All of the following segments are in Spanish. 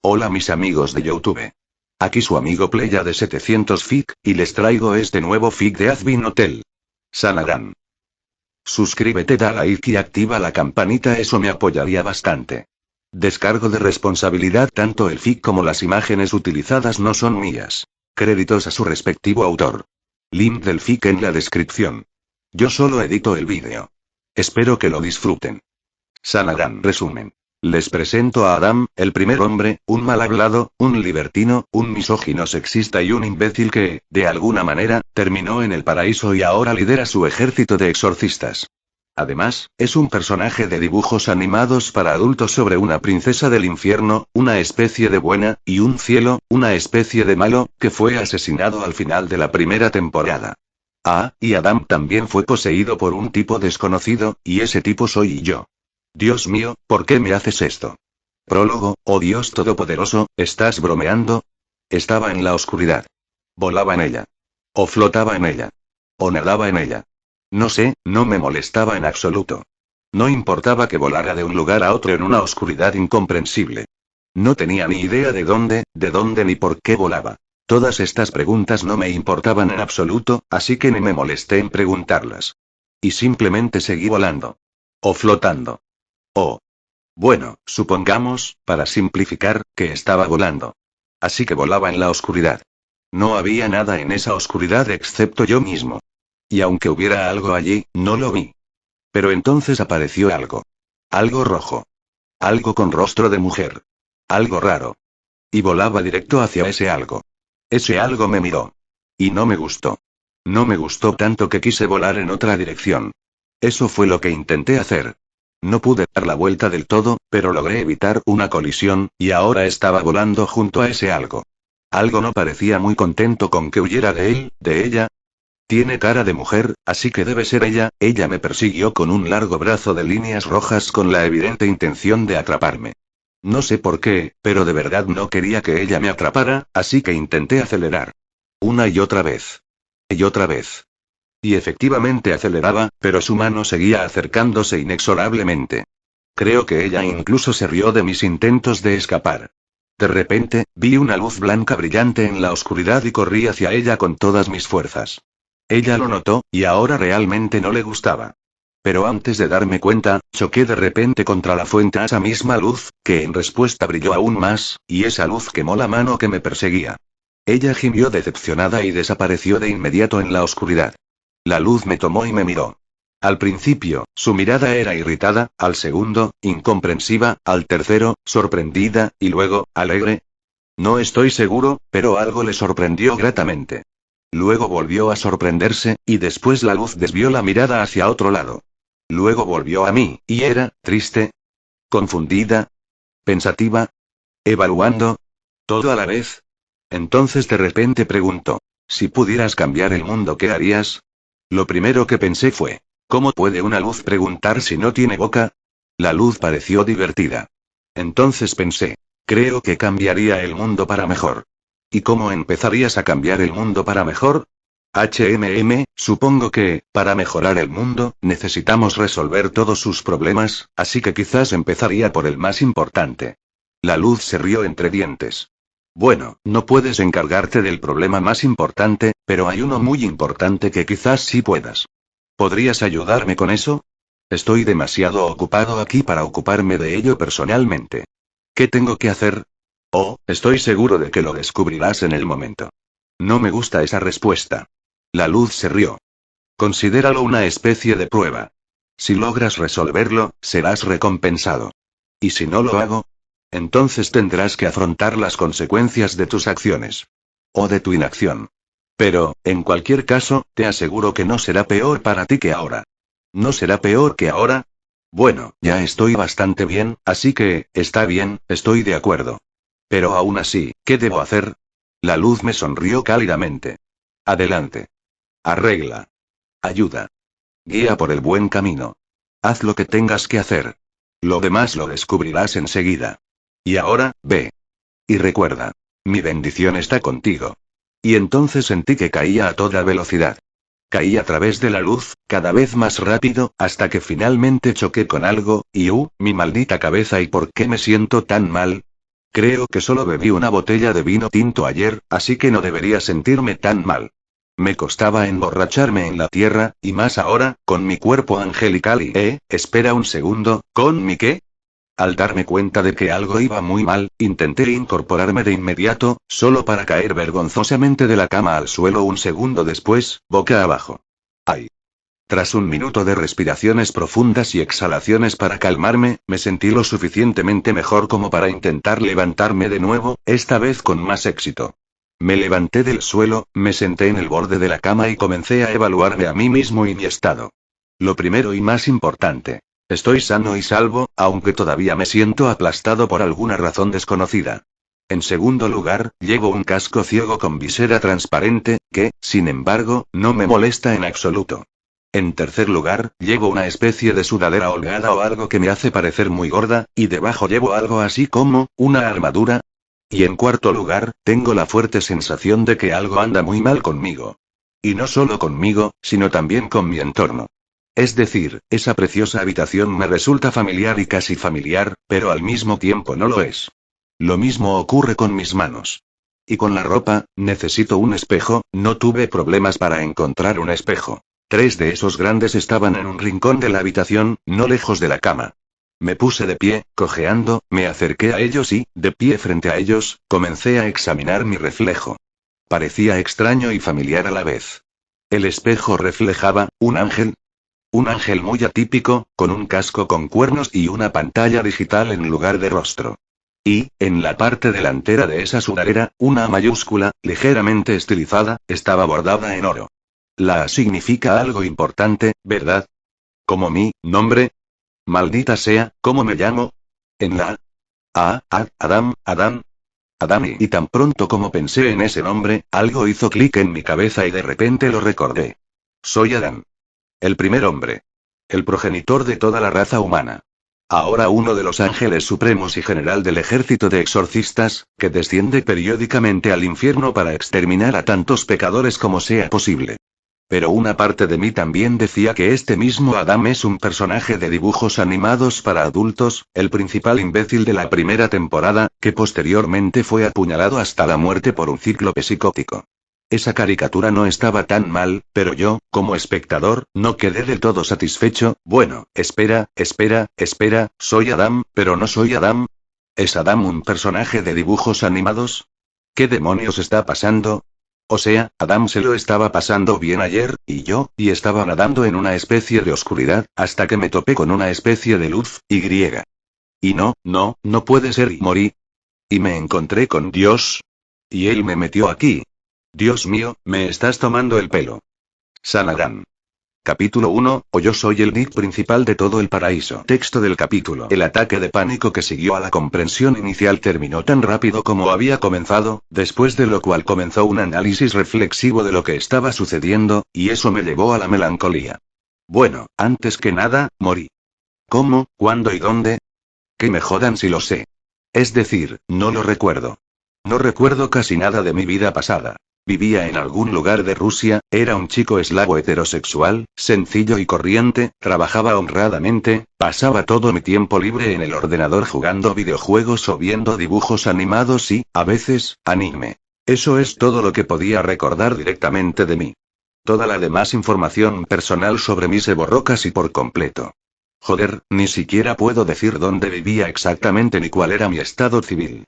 Hola mis amigos de YouTube. Aquí su amigo Playa de 700 FIC, y les traigo este nuevo FIC de Advin Hotel. Sanarán. Suscríbete, da like y activa la campanita, eso me apoyaría bastante. Descargo de responsabilidad, tanto el FIC como las imágenes utilizadas no son mías. Créditos a su respectivo autor. Link del FIC en la descripción. Yo solo edito el vídeo. Espero que lo disfruten. Sanarán. Resumen. Les presento a Adam, el primer hombre, un mal hablado, un libertino, un misógino sexista y un imbécil que, de alguna manera, terminó en el paraíso y ahora lidera su ejército de exorcistas. Además, es un personaje de dibujos animados para adultos sobre una princesa del infierno, una especie de buena, y un cielo, una especie de malo, que fue asesinado al final de la primera temporada. Ah, y Adam también fue poseído por un tipo desconocido, y ese tipo soy yo. Dios mío, ¿por qué me haces esto? Prólogo. Oh Dios Todopoderoso, ¿estás bromeando? Estaba en la oscuridad. Volaba en ella. O flotaba en ella. O nadaba en ella. No sé, no me molestaba en absoluto. No importaba que volara de un lugar a otro en una oscuridad incomprensible. No tenía ni idea de dónde ni por qué volaba. Todas estas preguntas no me importaban en absoluto, así que ni me molesté en preguntarlas. Y simplemente seguí volando. O flotando. Oh. Bueno, supongamos, para simplificar, que estaba volando. Así que volaba en la oscuridad. No había nada en esa oscuridad excepto yo mismo. Y aunque hubiera algo allí, no lo vi. Pero entonces apareció algo. Algo rojo. Algo con rostro de mujer. Algo raro. Y volaba directo hacia ese algo. Ese algo me miró. Y no me gustó. No me gustó tanto que quise volar en otra dirección. Eso fue lo que intenté hacer. No pude dar la vuelta del todo, pero logré evitar una colisión, y ahora estaba volando junto a ese algo. Algo no parecía muy contento con que huyera de él, de ella. Tiene cara de mujer, así que debe ser ella. Ella me persiguió con un largo brazo de líneas rojas con la evidente intención de atraparme. No sé por qué, pero de verdad no quería que ella me atrapara, así que intenté acelerar. Una y otra vez. Y otra vez. Y efectivamente aceleraba, pero su mano seguía acercándose inexorablemente. Creo que ella incluso se rió de mis intentos de escapar. De repente, vi una luz blanca brillante en la oscuridad y corrí hacia ella con todas mis fuerzas. Ella lo notó, y ahora realmente no le gustaba. Pero antes de darme cuenta, choqué de repente contra la fuente a esa misma luz, que en respuesta brilló aún más, y esa luz quemó la mano que me perseguía. Ella gimió decepcionada y desapareció de inmediato en la oscuridad. La luz me tomó y me miró. Al principio, su mirada era irritada, al segundo, incomprensiva, al tercero, sorprendida, y luego, alegre. No estoy seguro, pero algo le sorprendió gratamente. Luego volvió a sorprenderse, y después la luz desvió la mirada hacia otro lado. Luego volvió a mí, y era, triste, confundida, pensativa, evaluando, todo a la vez. Entonces de repente preguntó, si pudieras cambiar el mundo, ¿qué harías? Lo primero que pensé fue, ¿cómo puede una luz preguntar si no tiene boca? La luz pareció divertida. Entonces pensé, creo que cambiaría el mundo para mejor. ¿Y cómo empezarías a cambiar el mundo para mejor? Supongo que, para mejorar el mundo, necesitamos resolver todos sus problemas, así que quizás empezaría por el más importante. La luz se rió entre dientes. Bueno, no puedes encargarte del problema más importante, pero hay uno muy importante que quizás sí puedas. ¿Podrías ayudarme con eso? Estoy demasiado ocupado aquí para ocuparme de ello personalmente. ¿Qué tengo que hacer? Oh, estoy seguro de que lo descubrirás en el momento. No me gusta esa respuesta. La luz se rió. Considéralo una especie de prueba. Si logras resolverlo, serás recompensado. ¿Y si no lo hago? Entonces tendrás que afrontar las consecuencias de tus acciones. O de tu inacción. Pero, en cualquier caso, te aseguro que no será peor para ti que ahora. ¿No será peor que ahora? Bueno, ya estoy bastante bien, así que, está bien, estoy de acuerdo. Pero aún así, ¿qué debo hacer? La luz me sonrió cálidamente. Adelante. Arregla. Ayuda. Guía por el buen camino. Haz lo que tengas que hacer. Lo demás lo descubrirás enseguida. Y ahora, ve. Y recuerda. Mi bendición está contigo. Y entonces sentí que caía a toda velocidad. Caí a través de la luz, cada vez más rápido, hasta que finalmente choqué con algo, y mi maldita cabeza, ¿y por qué me siento tan mal? Creo que solo bebí una botella de vino tinto ayer, así que no debería sentirme tan mal. Me costaba emborracharme en la tierra, y más ahora, con mi cuerpo angelical y, espera un segundo, ¿con mi qué? Al darme cuenta de que algo iba muy mal, intenté incorporarme de inmediato, solo para caer vergonzosamente de la cama al suelo un segundo después, boca abajo. ¡Ay! Tras un minuto de respiraciones profundas y exhalaciones para calmarme, me sentí lo suficientemente mejor como para intentar levantarme de nuevo, esta vez con más éxito. Me levanté del suelo, me senté en el borde de la cama y comencé a evaluarme a mí mismo y mi estado. Lo primero y más importante. Estoy sano y salvo, aunque todavía me siento aplastado por alguna razón desconocida. En segundo lugar, llevo un casco ciego con visera transparente, que, sin embargo, no me molesta en absoluto. En tercer lugar, llevo una especie de sudadera holgada o algo que me hace parecer muy gorda, y debajo llevo algo así como, una armadura. Y en cuarto lugar, tengo la fuerte sensación de que algo anda muy mal conmigo. Y no solo conmigo, sino también con mi entorno. Es decir, esa preciosa habitación me resulta familiar y casi familiar, pero al mismo tiempo no lo es. Lo mismo ocurre con mis manos. Y con la ropa, necesito un espejo, no tuve problemas para encontrar un espejo. 3 de esos grandes estaban en un rincón de la habitación, no lejos de la cama. Me puse de pie, cojeando, me acerqué a ellos y, de pie frente a ellos, comencé a examinar mi reflejo. Parecía extraño y familiar a la vez. El espejo reflejaba, un ángel. Un ángel muy atípico, con un casco con cuernos y una pantalla digital en lugar de rostro. Y, en la parte delantera de esa sudadera, una mayúscula, ligeramente estilizada, estaba bordada en oro. La A significa algo importante, ¿verdad? Como mi nombre. Maldita sea, ¿cómo me llamo? En la Adam. Adam y tan pronto como pensé en ese nombre, algo hizo clic en mi cabeza y de repente lo recordé. Soy Adán. El primer hombre. El progenitor de toda la raza humana. Ahora uno de los ángeles supremos y general del ejército de exorcistas, que desciende periódicamente al infierno para exterminar a tantos pecadores como sea posible. Pero una parte de mí también decía que este mismo Adam es un personaje de dibujos animados para adultos, el principal imbécil de la primera temporada, que posteriormente fue apuñalado hasta la muerte por un cíclope psicótico. Esa caricatura no estaba tan mal, pero yo, como espectador, no quedé del todo satisfecho. Bueno, espera, soy Adam, pero no soy Adam. ¿Es Adam un personaje de dibujos animados? ¿Qué demonios está pasando? O sea, Adam se lo estaba pasando bien ayer, y estaba nadando en una especie de oscuridad, hasta que me topé con una especie de luz, y. Y no puede ser y morí. Y me encontré con Dios. Y él me metió aquí. Dios mío, me estás tomando el pelo. Sanagan. Capítulo 1, o yo soy el Nick principal de todo el paraíso. Texto del capítulo. El ataque de pánico que siguió a la comprensión inicial terminó tan rápido como había comenzado, después de lo cual comenzó un análisis reflexivo de lo que estaba sucediendo, y eso me llevó a la melancolía. Bueno, antes que nada, morí. ¿Cómo, cuándo y dónde? Que me jodan si lo sé. Es decir, no lo recuerdo. No recuerdo casi nada de mi vida pasada. Vivía en algún lugar de Rusia, era un chico eslavo heterosexual, sencillo y corriente, trabajaba honradamente, pasaba todo mi tiempo libre en el ordenador jugando videojuegos o viendo dibujos animados y, a veces, anime. Eso es todo lo que podía recordar directamente de mí. Toda la demás información personal sobre mí se borró casi por completo. Joder, ni siquiera puedo decir dónde vivía exactamente ni cuál era mi estado civil.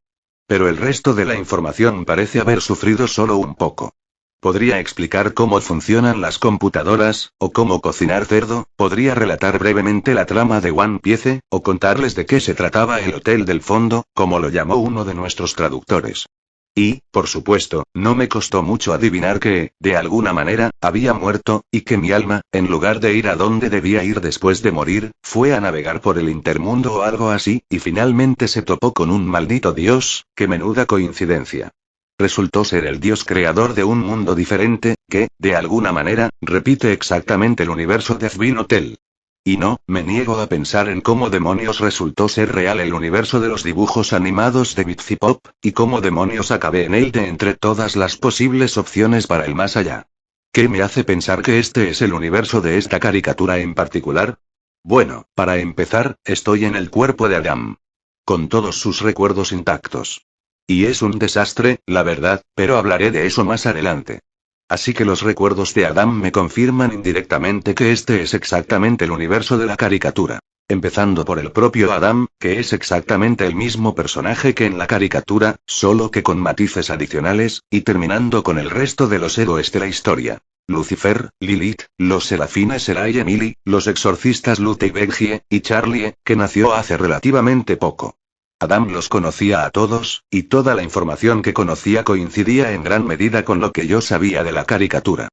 Pero el resto de la información parece haber sufrido solo un poco. Podría explicar cómo funcionan las computadoras, o cómo cocinar cerdo, podría relatar brevemente la trama de One Piece, o contarles de qué se trataba el Hotel del Fondo, como lo llamó uno de nuestros traductores. Y, por supuesto, no me costó mucho adivinar que, de alguna manera, había muerto, y que mi alma, en lugar de ir a donde debía ir después de morir, fue a navegar por el intermundo o algo así, y finalmente se topó con un maldito dios. ¡Qué menuda coincidencia! Resultó ser el dios creador de un mundo diferente, que, de alguna manera, repite exactamente el universo de Azbin Hotel. Y no, me niego a pensar en cómo demonios resultó ser real el universo de los dibujos animados de Bitsy Pop, y cómo demonios acabé en él de entre todas las posibles opciones para el más allá. ¿Qué me hace pensar que este es el universo de esta caricatura en particular? Bueno, para empezar, estoy en el cuerpo de Adam. con todos sus recuerdos intactos. Y es un desastre, la verdad, pero hablaré de eso más adelante. Así que los recuerdos de Adam me confirman indirectamente que este es exactamente el universo de la caricatura. Empezando por el propio Adam, que es exactamente el mismo personaje que en la caricatura, solo que con matices adicionales, y terminando con el resto de los héroes de la historia. Lucifer, Lilith, los serafines Hera y Emily, los exorcistas Lute y Benji, y Charlie, que nació hace relativamente poco. Adam los conocía a todos, y toda la información que conocía coincidía en gran medida con lo que yo sabía de la caricatura.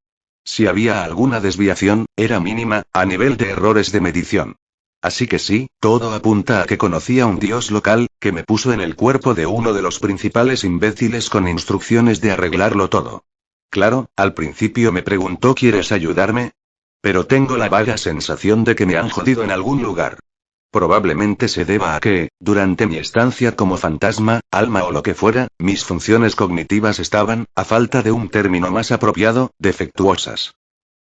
Si había alguna desviación, era mínima, a nivel de errores de medición. Así que sí, todo apunta a que conocía un dios local, que me puso en el cuerpo de uno de los principales imbéciles con instrucciones de arreglarlo todo. Claro, al principio me preguntó ¿quieres ayudarme? Pero tengo la vaga sensación de que me han jodido en algún lugar. Probablemente se deba a que, durante mi estancia como fantasma, alma o lo que fuera, mis funciones cognitivas estaban, a falta de un término más apropiado, defectuosas.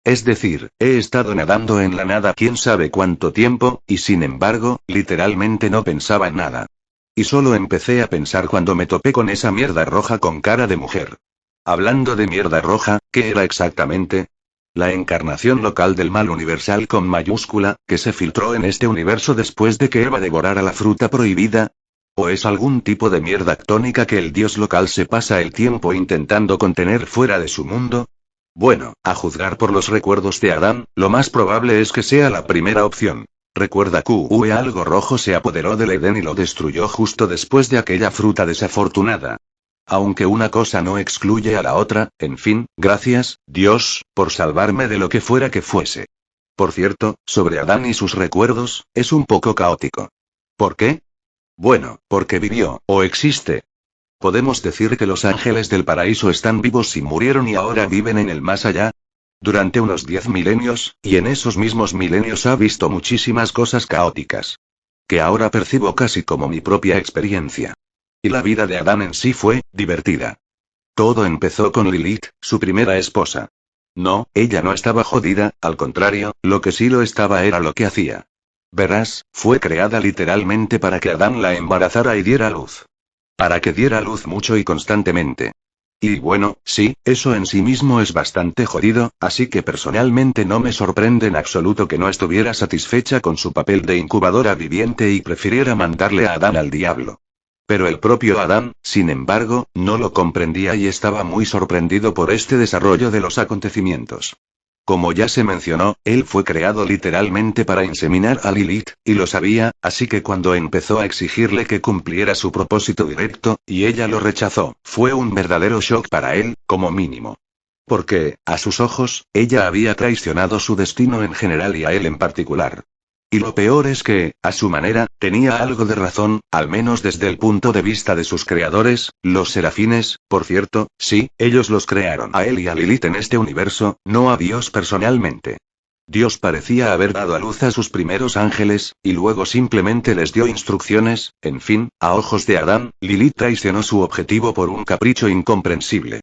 Es decir, he estado nadando en la nada quién sabe cuánto tiempo, y sin embargo, literalmente no pensaba en nada. Y solo empecé a pensar cuando me topé con esa mierda roja con cara de mujer. Hablando de mierda roja, ¿qué era exactamente? La encarnación local del mal universal con mayúscula, que se filtró en este universo después de que Eva devorara la fruta prohibida. ¿O es algún tipo de mierda tónica que el dios local se pasa el tiempo intentando contener fuera de su mundo? Bueno, a juzgar por los recuerdos de Adán, lo más probable es que sea la primera opción. Recuerda que algo rojo se apoderó del Edén y lo destruyó justo después de aquella fruta desafortunada. Aunque una cosa no excluye a la otra, en fin, gracias, Dios, por salvarme de lo que fuera que fuese. Por cierto, sobre Adán y sus recuerdos, es un poco caótico. ¿Por qué? Bueno, porque vivió, o existe. ¿Podemos decir que los ángeles del paraíso están vivos y murieron y ahora viven en el más allá? Durante unos 10 milenios, y en esos mismos milenios ha visto muchísimas cosas caóticas. Que ahora percibo casi como mi propia experiencia. Y la vida de Adán en sí fue, divertida. Todo empezó con Lilith, su primera esposa. No, ella no estaba jodida, al contrario, lo que sí lo estaba era lo que hacía. Verás, fue creada literalmente para que Adán la embarazara y diera luz. Para que diera luz mucho y constantemente. Y bueno, sí, eso en sí mismo es bastante jodido, así que personalmente no me sorprende en absoluto que no estuviera satisfecha con su papel de incubadora viviente y prefiriera mandarle a Adán al diablo. Pero el propio Adán, sin embargo, no lo comprendía y estaba muy sorprendido por este desarrollo de los acontecimientos. Como ya se mencionó, él fue creado literalmente para inseminar a Lilith, y lo sabía, así que cuando empezó a exigirle que cumpliera su propósito directo, y ella lo rechazó, fue un verdadero shock para él, como mínimo. Porque, a sus ojos, ella había traicionado su destino en general y a él en particular. Y lo peor es que, a su manera, tenía algo de razón, al menos desde el punto de vista de sus creadores, los serafines, por cierto, sí, ellos los crearon a él y a Lilith en este universo, no a Dios personalmente. Dios parecía haber dado a luz a sus primeros ángeles, y luego simplemente les dio instrucciones, en fin, a ojos de Adán, Lilith traicionó su objetivo por un capricho incomprensible.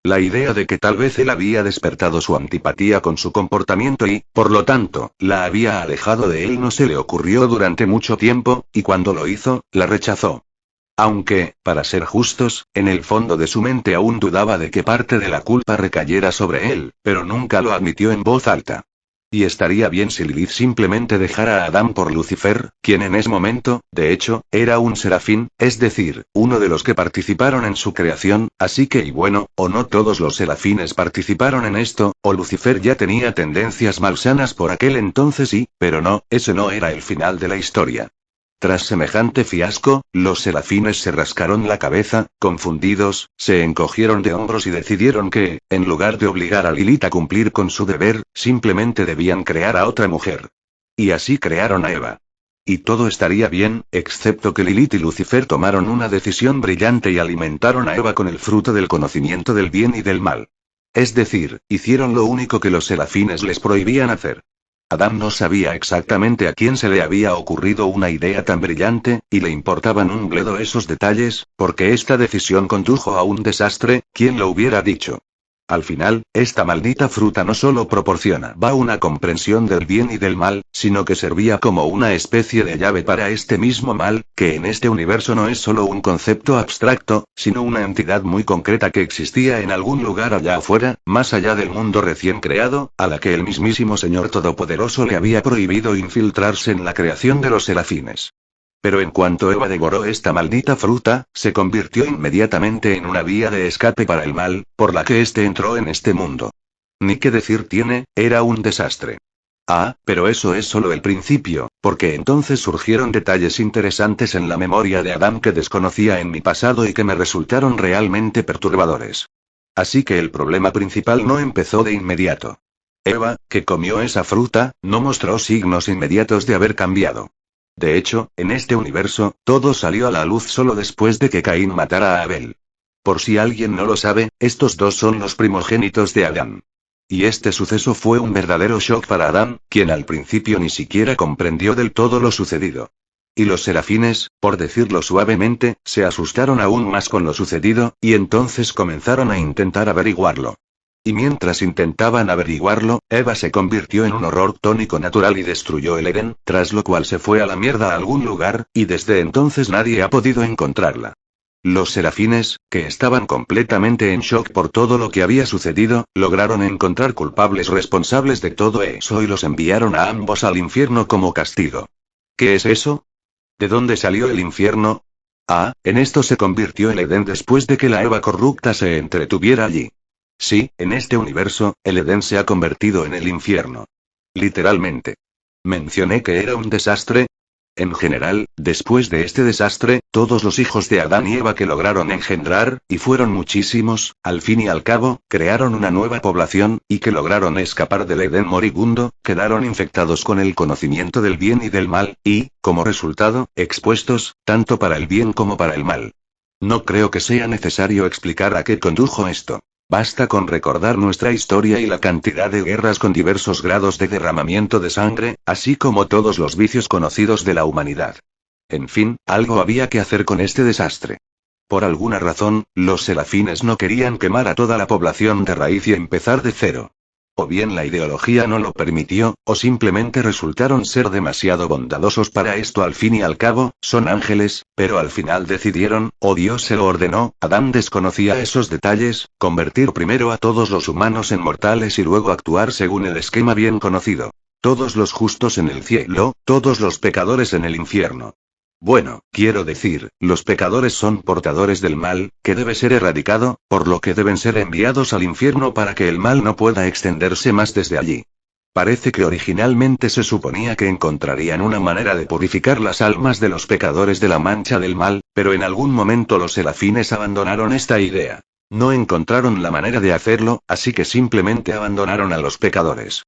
La idea de que tal vez él había despertado su antipatía con su comportamiento y, por lo tanto, la había alejado de él no se le ocurrió durante mucho tiempo, y cuando lo hizo, la rechazó. Aunque, para ser justos, en el fondo de su mente aún dudaba de que parte de la culpa recayera sobre él, pero nunca lo admitió en voz alta. Y estaría bien si Lilith simplemente dejara a Adán por Lucifer, quien en ese momento, de hecho, era un serafín, es decir, uno de los que participaron en su creación, así que y bueno, o no todos los serafines participaron en esto, o Lucifer ya tenía tendencias malsanas por aquel entonces y, pero no, ese no era el final de la historia. Tras semejante fiasco, los serafines se rascaron la cabeza, confundidos, se encogieron de hombros y decidieron que, en lugar de obligar a Lilith a cumplir con su deber, simplemente debían crear a otra mujer. Y así crearon a Eva. Y todo estaría bien, excepto que Lilith y Lucifer tomaron una decisión brillante y alimentaron a Eva con el fruto del conocimiento del bien y del mal. Es decir, hicieron lo único que los serafines les prohibían hacer. Adán no sabía exactamente a quién se le había ocurrido una idea tan brillante, y le importaban un bledo esos detalles, porque esta decisión condujo a un desastre, ¿quién lo hubiera dicho? Al final, esta maldita fruta no solo proporcionaba una comprensión del bien y del mal, sino que servía como una especie de llave para este mismo mal, que en este universo no es solo un concepto abstracto, sino una entidad muy concreta que existía en algún lugar allá afuera, más allá del mundo recién creado, a la que el mismísimo Señor Todopoderoso le había prohibido infiltrarse en la creación de los serafines. Pero en cuanto Eva devoró esta maldita fruta, se convirtió inmediatamente en una vía de escape para el mal, por la que éste entró en este mundo. Ni qué decir tiene, era un desastre. Ah, pero eso es solo el principio, porque entonces surgieron detalles interesantes en la memoria de Adán que desconocía en mi pasado y que me resultaron realmente perturbadores. Así que el problema principal no empezó de inmediato. Eva, que comió esa fruta, no mostró signos inmediatos de haber cambiado. De hecho, en este universo, todo salió a la luz solo después de que Caín matara a Abel. Por si alguien no lo sabe, estos dos son los primogénitos de Adán. Y este suceso fue un verdadero shock para Adán, quien al principio ni siquiera comprendió del todo lo sucedido. Y los serafines, por decirlo suavemente, se asustaron aún más con lo sucedido, y entonces comenzaron a intentar averiguarlo. Y mientras intentaban averiguarlo, Eva se convirtió en un horror tónico natural y destruyó el Edén, tras lo cual se fue a la mierda a algún lugar, y desde entonces nadie ha podido encontrarla. Los serafines, que estaban completamente en shock por todo lo que había sucedido, lograron encontrar culpables responsables de todo eso y los enviaron a ambos al infierno como castigo. ¿Qué es eso? ¿De dónde salió el infierno? Ah, en esto se convirtió el Edén después de que la Eva corrupta se entretuviera allí. Sí, en este universo, el Edén se ha convertido en el infierno. Literalmente. ¿Mencioné que era un desastre? En general, después de este desastre, todos los hijos de Adán y Eva que lograron engendrar, y fueron muchísimos, al fin y al cabo, crearon una nueva población, y que lograron escapar del Edén moribundo, quedaron infectados con el conocimiento del bien y del mal, y, como resultado, expuestos, tanto para el bien como para el mal. No creo que sea necesario explicar a qué condujo esto. Basta con recordar nuestra historia y la cantidad de guerras con diversos grados de derramamiento de sangre, así como todos los vicios conocidos de la humanidad. En fin, algo había que hacer con este desastre. Por alguna razón, los serafines no querían quemar a toda la población de raíz y empezar de cero. O bien la ideología no lo permitió, o simplemente resultaron ser demasiado bondadosos para esto. Al fin y al cabo, son ángeles, pero al final decidieron, o Dios se lo ordenó, Adán desconocía esos detalles, convertir primero a todos los humanos en mortales y luego actuar según el esquema bien conocido. Todos los justos en el cielo, todos los pecadores en el infierno. Bueno, quiero decir, los pecadores son portadores del mal, que debe ser erradicado, por lo que deben ser enviados al infierno para que el mal no pueda extenderse más desde allí. Parece que originalmente se suponía que encontrarían una manera de purificar las almas de los pecadores de la mancha del mal, pero en algún momento los serafines abandonaron esta idea. No encontraron la manera de hacerlo, así que simplemente abandonaron a los pecadores.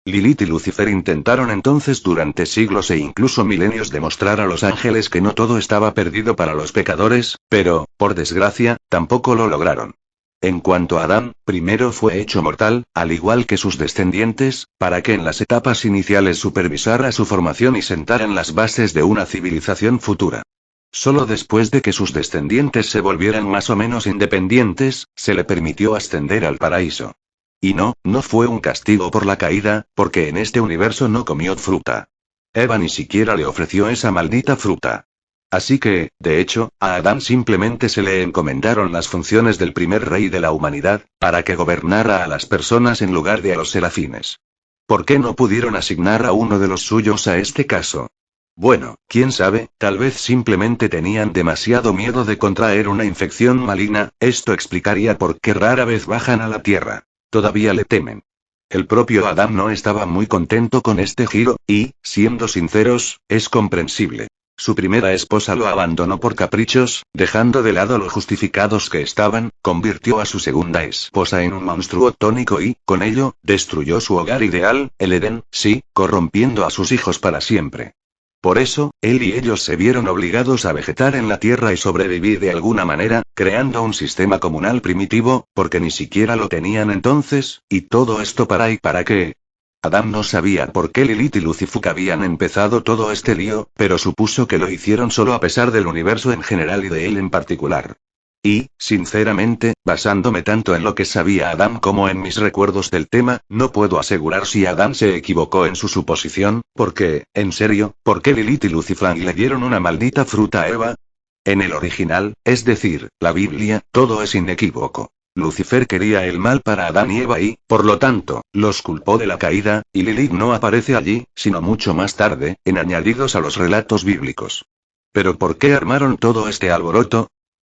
Lilith y Lucifer intentaron entonces durante siglos e incluso milenios demostrar a los ángeles que no todo estaba perdido para los pecadores, pero, por desgracia, tampoco lo lograron. En cuanto a Adán, primero fue hecho mortal, al igual que sus descendientes, para que en las etapas iniciales supervisara su formación y sentaran las bases de una civilización futura. Solo después de que sus descendientes se volvieran más o menos independientes, se le permitió ascender al paraíso. Y no fue un castigo por la caída, porque en este universo no comió fruta. Eva ni siquiera le ofreció esa maldita fruta. Así que, de hecho, a Adán simplemente se le encomendaron las funciones del primer rey de la humanidad, para que gobernara a las personas en lugar de a los serafines. ¿Por qué no pudieron asignar a uno de los suyos a este caso? Bueno, quién sabe, tal vez simplemente tenían demasiado miedo de contraer una infección maligna. Esto explicaría por qué rara vez bajan a la tierra. Todavía le temen. El propio Adán no estaba muy contento con este giro, y, siendo sinceros, es comprensible. Su primera esposa lo abandonó por caprichos, dejando de lado lo justificados que estaban, convirtió a su segunda esposa en un monstruo tónico y, con ello, destruyó su hogar ideal, el Edén, sí, corrompiendo a sus hijos para siempre. Por eso, él y ellos se vieron obligados a vegetar en la tierra y sobrevivir de alguna manera, creando un sistema comunal primitivo, porque ni siquiera lo tenían entonces, y todo esto ¿para qué? Adán no sabía por qué Lilith y Lucifer habían empezado todo este lío, pero supuso que lo hicieron solo a pesar del universo en general y de él en particular. Y, sinceramente, basándome tanto en lo que sabía Adán como en mis recuerdos del tema, no puedo asegurar si Adán se equivocó en su suposición, porque, en serio, ¿por qué Lilith y Lucifer le dieron una maldita fruta a Eva? En el original, es decir, la Biblia, todo es inequívoco. Lucifer quería el mal para Adán y Eva y, por lo tanto, los culpó de la caída, y Lilith no aparece allí, sino mucho más tarde, en añadidos a los relatos bíblicos. ¿Pero por qué armaron todo este alboroto?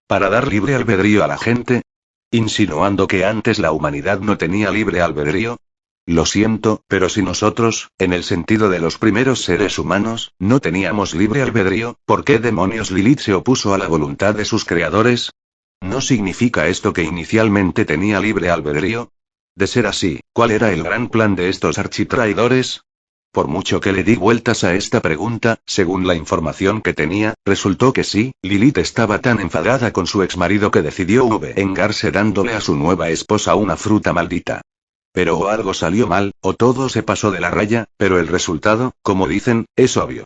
¿Para dar libre albedrío a la gente? ¿Insinuando que antes la humanidad no tenía libre albedrío? Lo siento, pero si nosotros, en el sentido de los primeros seres humanos, no teníamos libre albedrío, ¿por qué demonios Lilith se opuso a la voluntad de sus creadores? ¿No significa esto que inicialmente tenía libre albedrío? De ser así, ¿cuál era el gran plan de estos architraidores? Por mucho que le di vueltas a esta pregunta, según la información que tenía, resultó que sí, Lilith estaba tan enfadada con su exmarido que decidió vengarse dándole a su nueva esposa una fruta maldita. Pero o algo salió mal, o todo se pasó de la raya, pero el resultado, como dicen, es obvio.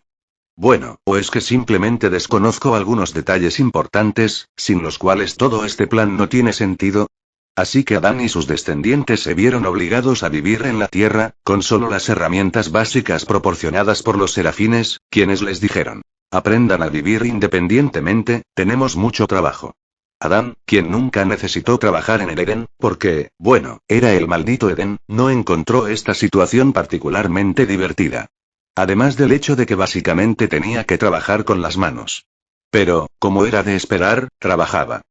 Bueno, o es que simplemente desconozco algunos detalles importantes, sin los cuales todo este plan no tiene sentido. Así que Adán y sus descendientes se vieron obligados a vivir en la tierra, con solo las herramientas básicas proporcionadas por los serafines, quienes les dijeron: aprendan a vivir independientemente, tenemos mucho trabajo. Adán, quien nunca necesitó trabajar en el Edén, porque, bueno, era el maldito Edén, no encontró esta situación particularmente divertida. Además del hecho de que básicamente tenía que trabajar con las manos. Pero, como era de esperar, trabajaba.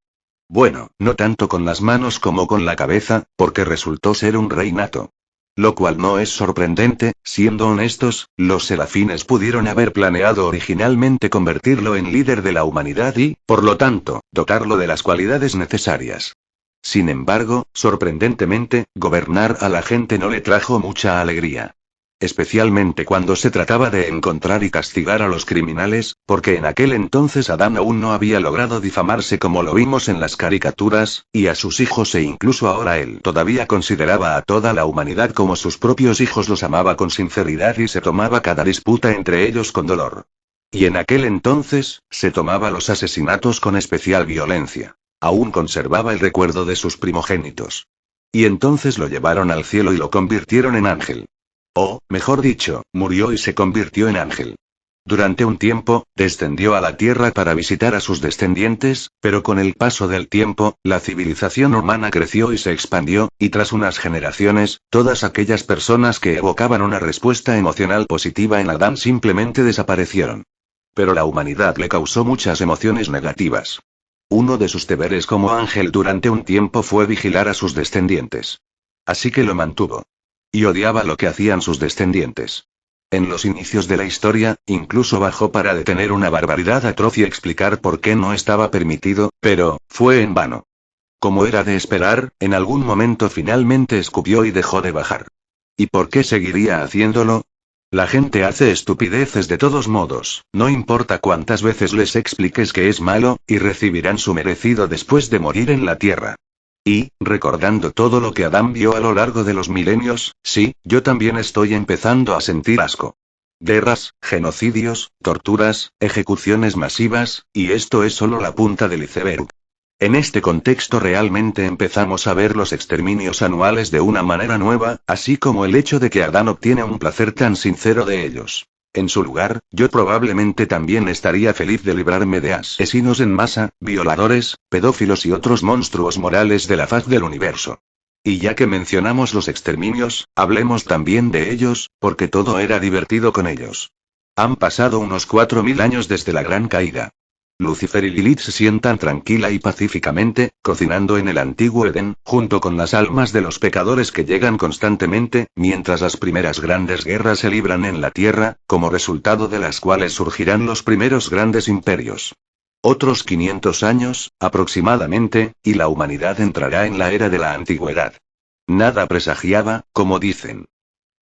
Bueno, no tanto con las manos como con la cabeza, porque resultó ser un rey nato. Lo cual no es sorprendente, siendo honestos, los serafines pudieron haber planeado originalmente convertirlo en líder de la humanidad y, por lo tanto, dotarlo de las cualidades necesarias. Sin embargo, sorprendentemente, gobernar a la gente no le trajo mucha alegría. Especialmente cuando se trataba de encontrar y castigar a los criminales, porque en aquel entonces Adán aún no había logrado difamarse como lo vimos en las caricaturas, y a sus hijos e incluso ahora él todavía consideraba a toda la humanidad como sus propios hijos, los amaba con sinceridad y se tomaba cada disputa entre ellos con dolor. Y en aquel entonces, se tomaba los asesinatos con especial violencia. Aún conservaba el recuerdo de sus primogénitos. Y entonces lo llevaron al cielo y lo convirtieron en ángel. O, mejor dicho, murió y se convirtió en ángel. Durante un tiempo, descendió a la tierra para visitar a sus descendientes, pero con el paso del tiempo, la civilización humana creció y se expandió, y tras unas generaciones, todas aquellas personas que evocaban una respuesta emocional positiva en Adán simplemente desaparecieron. Pero la humanidad le causó muchas emociones negativas. Uno de sus deberes como ángel durante un tiempo fue vigilar a sus descendientes. Así que lo mantuvo. Y odiaba lo que hacían sus descendientes. En los inicios de la historia, incluso bajó para detener una barbaridad atroz y explicar por qué no estaba permitido, pero, fue en vano. Como era de esperar, en algún momento finalmente escupió y dejó de bajar. ¿Y por qué seguiría haciéndolo? La gente hace estupideces de todos modos, no importa cuántas veces les expliques que es malo, y recibirán su merecido después de morir en la tierra. Y, recordando todo lo que Adán vio a lo largo de los milenios, sí, yo también estoy empezando a sentir asco. Guerras, genocidios, torturas, ejecuciones masivas, y esto es solo la punta del iceberg. En este contexto realmente empezamos a ver los exterminios anuales de una manera nueva, así como el hecho de que Adán obtiene un placer tan sincero de ellos. En su lugar, yo probablemente también estaría feliz de librarme de asesinos en masa, violadores, pedófilos y otros monstruos morales de la faz del universo. Y ya que mencionamos los exterminios, hablemos también de ellos, porque todo era divertido con ellos. Han pasado unos 4000 años desde la gran caída. Lucifer y Lilith se sientan tranquila y pacíficamente, cocinando en el antiguo Edén, junto con las almas de los pecadores que llegan constantemente, mientras las primeras grandes guerras se libran en la tierra, como resultado de las cuales surgirán los primeros grandes imperios. Otros 500 años, aproximadamente, y la humanidad entrará en la era de la antigüedad. Nada presagiaba, como dicen.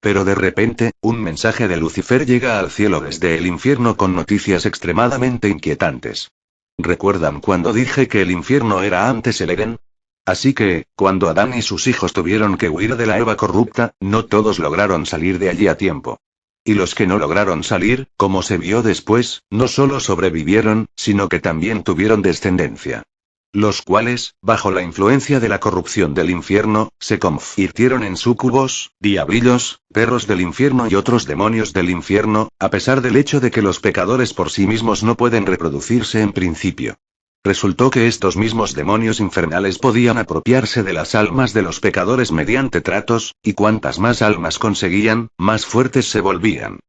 Pero de repente, un mensaje de Lucifer llega al cielo desde el infierno con noticias extremadamente inquietantes. ¿Recuerdan cuando dije que el infierno era antes el Edén? Así que, cuando Adán y sus hijos tuvieron que huir de la Eva corrupta, no todos lograron salir de allí a tiempo. Y los que no lograron salir, como se vio después, no solo sobrevivieron, sino que también tuvieron descendencia. los cuales, bajo la influencia de la corrupción del infierno, se convirtieron en súcubos, diablillos, perros del infierno y otros demonios del infierno, a pesar del hecho de que los pecadores por sí mismos no pueden reproducirse en principio. Resultó que estos mismos demonios infernales podían apropiarse de las almas de los pecadores mediante tratos, y cuantas más almas conseguían, más fuertes se volvían.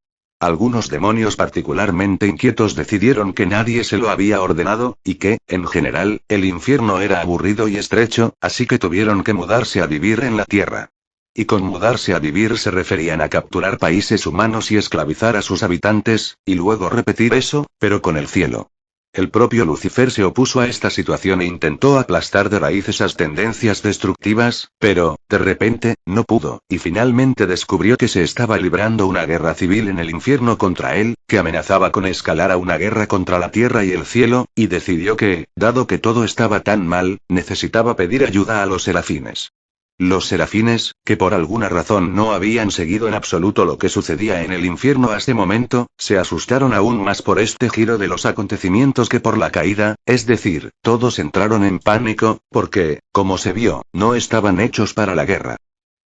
Algunos demonios particularmente inquietos decidieron que nadie se lo había ordenado, y que, en general, el infierno era aburrido y estrecho, así que tuvieron que mudarse a vivir en la tierra. Y con mudarse a vivir se referían a capturar países humanos y esclavizar a sus habitantes, y luego repetir eso, pero con el cielo. El propio Lucifer se opuso a esta situación e intentó aplastar de raíz esas tendencias destructivas, pero, de repente, no pudo, y finalmente descubrió que se estaba librando una guerra civil en el infierno contra él, que amenazaba con escalar a una guerra contra la tierra y el cielo, y decidió que, dado que todo estaba tan mal, necesitaba pedir ayuda a los serafines. Los serafines, que por alguna razón no habían seguido en absoluto lo que sucedía en el infierno hasta ese momento, se asustaron aún más por este giro de los acontecimientos que por la caída, es decir, todos entraron en pánico, porque, como se vio, no estaban hechos para la guerra.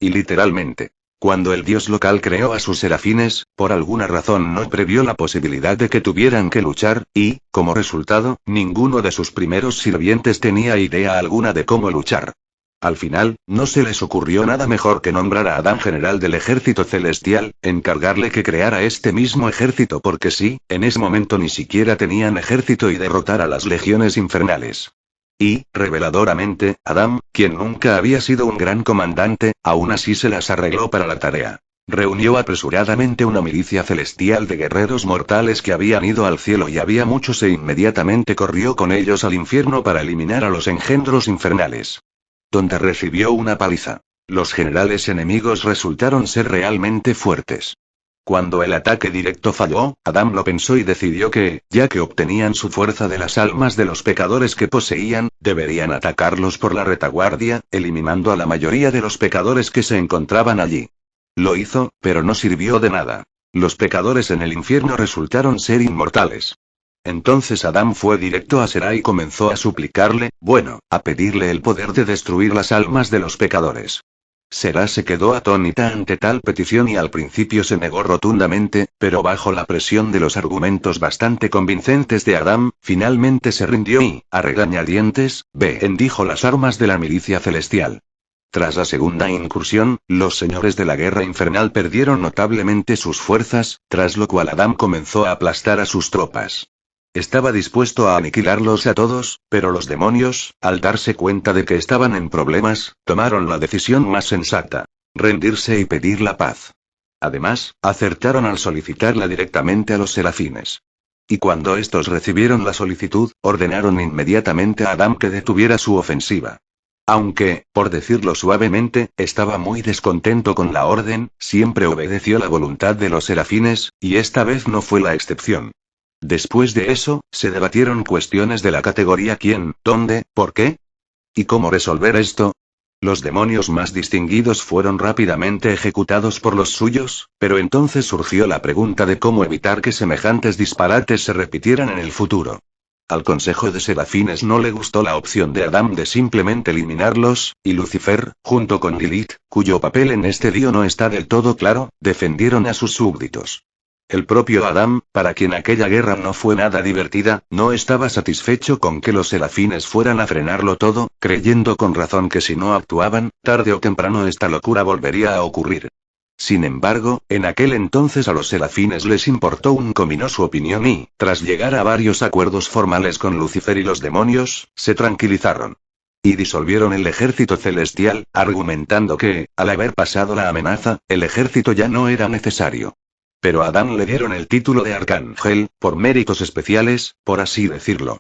Y literalmente, cuando el dios local creó a sus serafines, por alguna razón no previó la posibilidad de que tuvieran que luchar, y, como resultado, ninguno de sus primeros sirvientes tenía idea alguna de cómo luchar. Al final, no se les ocurrió nada mejor que nombrar a Adán general del ejército celestial, encargarle que creara este mismo ejército porque sí, en ese momento ni siquiera tenían ejército y derrotar a las legiones infernales. Y, reveladoramente, Adán, quien nunca había sido un gran comandante, aún así se las arregló para la tarea. Reunió apresuradamente una milicia celestial de guerreros mortales que habían ido al cielo y había muchos e inmediatamente corrió con ellos al infierno para eliminar a los engendros infernales. Donde recibió una paliza. Los generales enemigos resultaron ser realmente fuertes. Cuando el ataque directo falló, Adán lo pensó y decidió que, ya que obtenían su fuerza de las almas de los pecadores que poseían, deberían atacarlos por la retaguardia, eliminando a la mayoría de los pecadores que se encontraban allí. Lo hizo, pero no sirvió de nada. Los pecadores en el infierno resultaron ser inmortales. Entonces Adán fue directo a Será y comenzó a suplicarle, a pedirle el poder de destruir las almas de los pecadores. Será se quedó atónita ante tal petición y al principio se negó rotundamente, pero bajo la presión de los argumentos bastante convincentes de Adán, finalmente se rindió y, a regañadientes, bendijo las armas de la milicia celestial. Tras la segunda incursión, los señores de la guerra infernal perdieron notablemente sus fuerzas, tras lo cual Adán comenzó a aplastar a sus tropas. Estaba dispuesto a aniquilarlos a todos, pero los demonios, al darse cuenta de que estaban en problemas, tomaron la decisión más sensata: rendirse y pedir la paz. Además, acertaron al solicitarla directamente a los serafines. Y cuando estos recibieron la solicitud, ordenaron inmediatamente a Adán que detuviera su ofensiva. Aunque, por decirlo suavemente, estaba muy descontento con la orden, siempre obedeció la voluntad de los serafines, y esta vez no fue la excepción. Después de eso, se debatieron cuestiones de la categoría quién, dónde, por qué y cómo resolver esto. Los demonios más distinguidos fueron rápidamente ejecutados por los suyos, pero entonces surgió la pregunta de cómo evitar que semejantes disparates se repitieran en el futuro. Al Consejo de Serafines no le gustó la opción de Adán de simplemente eliminarlos, y Lucifer, junto con Lilith, cuyo papel en este lío no está del todo claro, defendieron a sus súbditos. El propio Adán, para quien aquella guerra no fue nada divertida, no estaba satisfecho con que los serafines fueran a frenarlo todo, creyendo con razón que si no actuaban, tarde o temprano esta locura volvería a ocurrir. Sin embargo, en aquel entonces a los serafines les importó un comino su opinión y, tras llegar a varios acuerdos formales con Lucifer y los demonios, se tranquilizaron. Y disolvieron el ejército celestial, argumentando que, al haber pasado la amenaza, el ejército ya no era necesario. Pero a Adán le dieron el título de arcángel, por méritos especiales, por así decirlo.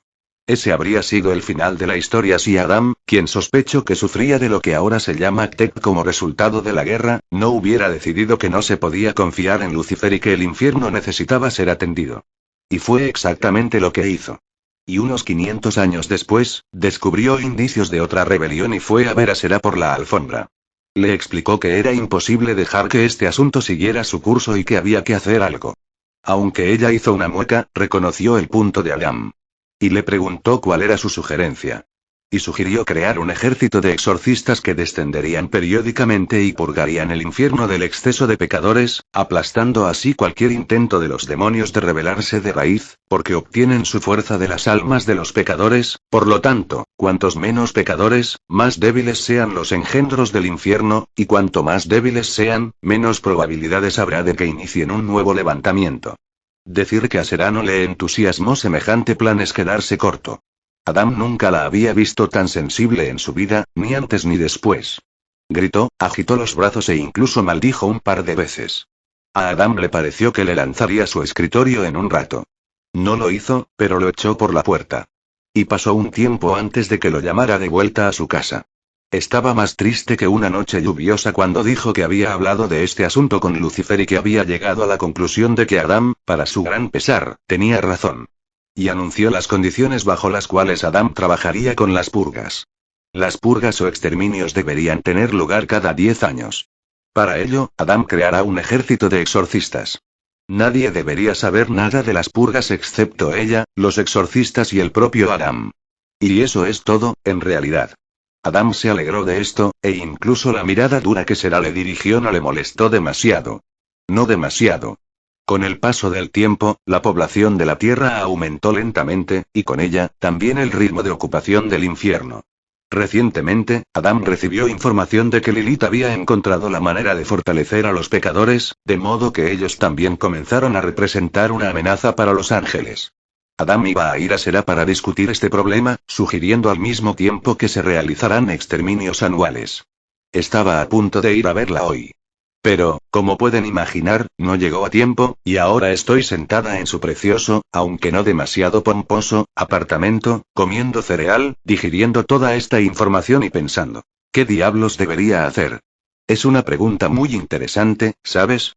Ese habría sido el final de la historia si Adán, quien sospechó que sufría de lo que ahora se llama Tek como resultado de la guerra, no hubiera decidido que no se podía confiar en Lucifer y que el infierno necesitaba ser atendido. Y fue exactamente lo que hizo. Y unos 500 años después, descubrió indicios de otra rebelión y fue a ver a Será por la alfombra. Le explicó que era imposible dejar que este asunto siguiera su curso y que había que hacer algo. Aunque ella hizo una mueca, reconoció el punto de Adán. Y le preguntó cuál era su sugerencia. y sugirió crear un ejército de exorcistas que descenderían periódicamente y purgarían el infierno del exceso de pecadores, aplastando así cualquier intento de los demonios de rebelarse de raíz, porque obtienen su fuerza de las almas de los pecadores. Por lo tanto, cuantos menos pecadores, más débiles sean los engendros del infierno, y cuanto más débiles sean, menos probabilidades habrá de que inicien un nuevo levantamiento. Decir que a Serano le entusiasmó semejante plan es quedarse corto. Adam nunca la había visto tan sensible en su vida, ni antes ni después. Gritó, agitó los brazos e incluso maldijo un par de veces. A Adam le pareció que le lanzaría su escritorio en un rato. No lo hizo, pero lo echó por la puerta. Y pasó un tiempo antes de que lo llamara de vuelta a su casa. Estaba más triste que una noche lluviosa cuando dijo que había hablado de este asunto con Lucifer y que había llegado a la conclusión de que Adam, para su gran pesar, tenía razón. Y anunció las condiciones bajo las cuales Adam trabajaría con las purgas. Las purgas o exterminios deberían tener lugar cada 10 años. Para ello, Adam creará un ejército de exorcistas. Nadie debería saber nada de las purgas excepto ella, los exorcistas y el propio Adam. Y eso es todo, en realidad. Adam se alegró de esto, e incluso la mirada dura que Sera le dirigió no le molestó demasiado. No demasiado. Con el paso del tiempo, la población de la Tierra aumentó lentamente, y con ella, también el ritmo de ocupación del infierno. Recientemente, Adam recibió información de que Lilith había encontrado la manera de fortalecer a los pecadores, de modo que ellos también comenzaron a representar una amenaza para los ángeles. Adam iba a ir a Sera para discutir este problema, sugiriendo al mismo tiempo que se realizarán exterminios anuales. Estaba a punto de ir a verla hoy. Pero, como pueden imaginar, no llegó a tiempo, y ahora estoy sentada en su precioso, aunque no demasiado pomposo, apartamento, comiendo cereal, digiriendo toda esta información y pensando, ¿qué diablos debería hacer? Es una pregunta muy interesante, ¿sabes?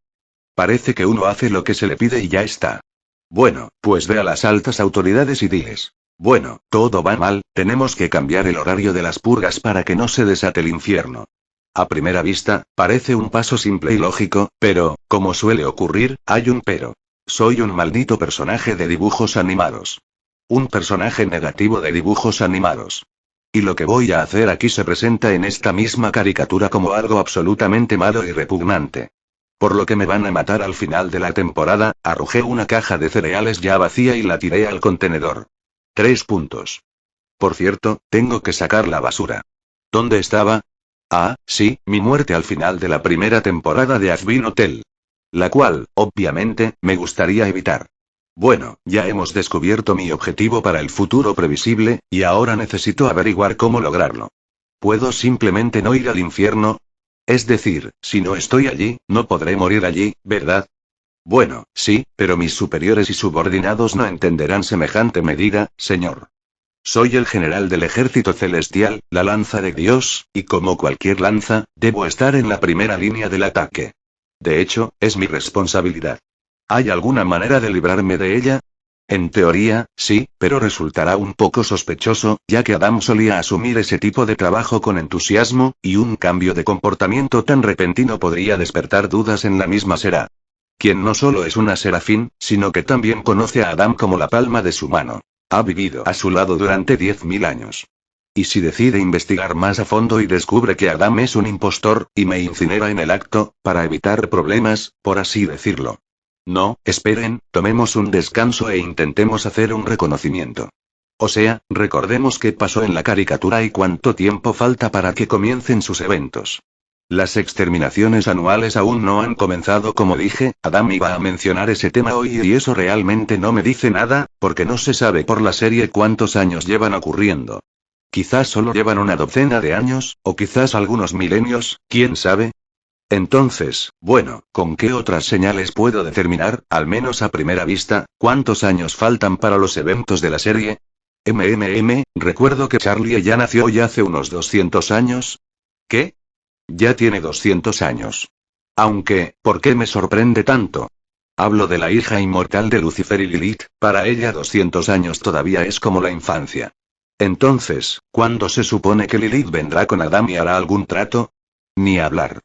Parece que uno hace lo que se le pide y ya está. Bueno, pues ve a las altas autoridades y diles. Bueno, todo va mal, tenemos que cambiar el horario de las purgas para que no se desate el infierno. A primera vista, parece un paso simple y lógico, pero, como suele ocurrir, hay un pero. Soy un maldito personaje de dibujos animados. Un personaje negativo de dibujos animados. Y lo que voy a hacer aquí se presenta en esta misma caricatura como algo absolutamente malo y repugnante. Por lo que me van a matar al final de la temporada, arrojé una caja de cereales ya vacía y la tiré al contenedor. 3 puntos. Por cierto, tengo que sacar la basura. ¿Dónde estaba? Ah, sí, mi muerte al final de la primera temporada de Azbin Hotel. La cual, obviamente, me gustaría evitar. Bueno, ya hemos descubierto mi objetivo para el futuro previsible, y ahora necesito averiguar cómo lograrlo. ¿Puedo simplemente no ir al infierno? Es decir, si no estoy allí, no podré morir allí, ¿verdad? Bueno, sí, pero mis superiores y subordinados no entenderán semejante medida, señor. Soy el general del ejército celestial, la lanza de Dios, y como cualquier lanza, debo estar en la primera línea del ataque. De hecho, es mi responsabilidad. ¿Hay alguna manera de librarme de ella? En teoría, sí, pero resultará un poco sospechoso, ya que Adam solía asumir ese tipo de trabajo con entusiasmo, y un cambio de comportamiento tan repentino podría despertar dudas en la misma Sera. Quien no solo es una serafín, sino que también conoce a Adam como la palma de su mano. Ha vivido a su lado durante 10.000 años. Y si decide investigar más a fondo y descubre que Adam es un impostor, y me incinera en el acto, para evitar problemas, por así decirlo. No, esperen, tomemos un descanso e intentemos hacer un reconocimiento. O sea, recordemos qué pasó en la caricatura y cuánto tiempo falta para que comiencen sus eventos. Las exterminaciones anuales aún no han comenzado como dije, Adam iba a mencionar ese tema hoy y eso realmente no me dice nada, porque no se sabe por la serie cuántos años llevan ocurriendo. Quizás solo llevan una docena de años, o quizás algunos milenios, ¿quién sabe? Entonces, bueno, ¿con qué otras señales puedo determinar, al menos a primera vista, cuántos años faltan para los eventos de la serie? Recuerdo que Charlie ya nació ya hace unos 200 años. ¿Qué? Ya tiene 200 años. Aunque, ¿por qué me sorprende tanto? Hablo de la hija inmortal de Lucifer y Lilith, para ella 200 años todavía es como la infancia. Entonces, ¿cuándo se supone que Lilith vendrá con Adam y hará algún trato? Ni hablar.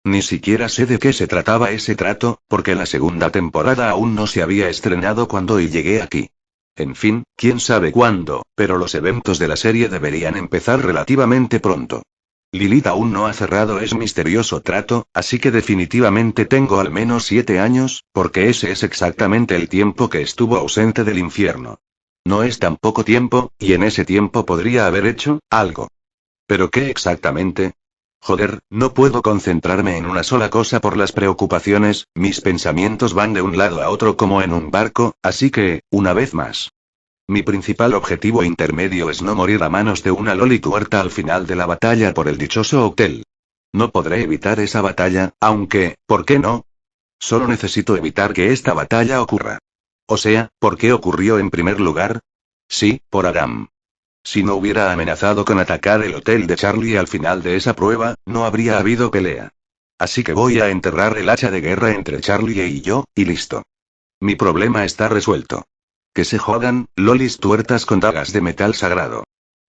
Ni siquiera sé de qué se trataba ese trato, porque la segunda temporada aún no se había estrenado cuando llegué aquí. En fin, quién sabe cuándo, pero los eventos de la serie deberían empezar relativamente pronto. Lilith aún no ha cerrado ese misterioso trato, así que definitivamente tengo al menos 7 años, porque ese es exactamente el tiempo que estuvo ausente del infierno. No es tan poco tiempo, y en ese tiempo podría haber hecho algo. ¿Pero qué exactamente? Joder, no puedo concentrarme en una sola cosa por las preocupaciones, mis pensamientos van de un lado a otro como en un barco, así que, una vez más. Mi principal objetivo intermedio es no morir a manos de una loli tuerta al final de la batalla por el dichoso hotel. No podré evitar esa batalla, aunque, ¿por qué no? Solo necesito evitar que esta batalla ocurra. O sea, ¿por qué ocurrió en primer lugar? Sí, por Adam. Si no hubiera amenazado con atacar el hotel de Charlie al final de esa prueba, no habría habido pelea. Así que voy a enterrar el hacha de guerra entre Charlie y yo, y listo. Mi problema está resuelto. Que se jodan, lolis tuertas con dagas de metal sagrado.